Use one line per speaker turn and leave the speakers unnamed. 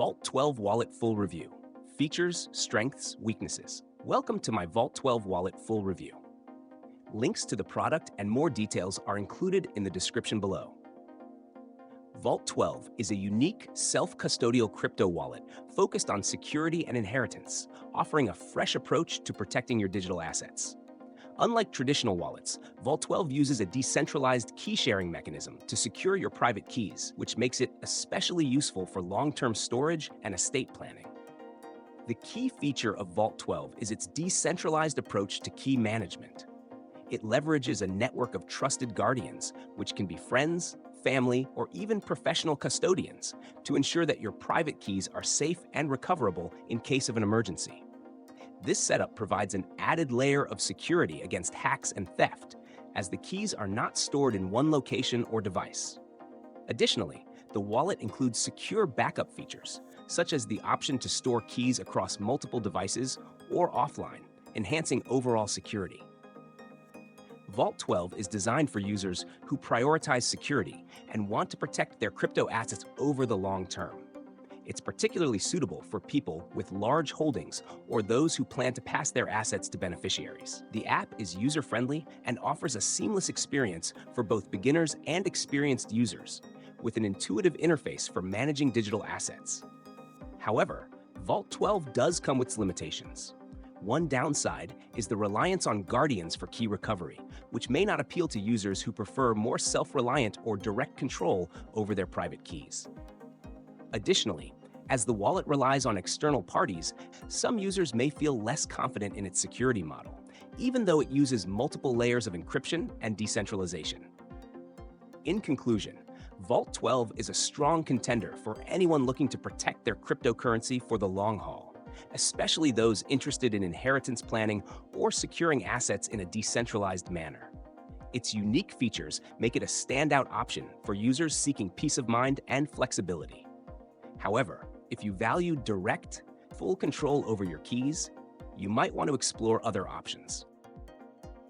Vault12 Wallet Full Review. Features, Strengths, Weaknesses. Welcome to my Vault12 Wallet Full Review. Links to the product and more details are included in the description below. Vault12 is a unique, self-custodial crypto wallet focused on security and inheritance, offering a fresh approach to protecting your digital assets. Unlike traditional wallets, Vault12 uses a decentralized key-sharing mechanism to secure your private keys, which makes it especially useful for long-term storage and estate planning. The key feature of Vault12 is its decentralized approach to key management. It leverages a network of trusted guardians, which can be friends, family, or even professional custodians, to ensure that your private keys are safe and recoverable in case of an emergency. This setup provides an added layer of security against hacks and theft, as the keys are not stored in one location or device. Additionally, the wallet includes secure backup features, such as the option to store keys across multiple devices or offline, enhancing overall security. Vault12 is designed for users who prioritize security and want to protect their crypto assets over the long term. It's particularly suitable for people with large holdings or those who plan to pass their assets to beneficiaries. The app is user-friendly and offers a seamless experience for both beginners and experienced users, with an intuitive interface for managing digital assets. However, Vault12 does come with limitations. One downside is the reliance on guardians for key recovery, which may not appeal to users who prefer more self-reliant or direct control over their private keys. Additionally, as the wallet relies on external parties, some users may feel less confident in its security model, even though it uses multiple layers of encryption and decentralization. In conclusion, Vault12 is a strong contender for anyone looking to protect their cryptocurrency for the long haul, especially those interested in inheritance planning or securing assets in a decentralized manner. Its unique features make it a standout option for users seeking peace of mind and flexibility. However, if you value direct, full control over your keys, you might want to explore other options.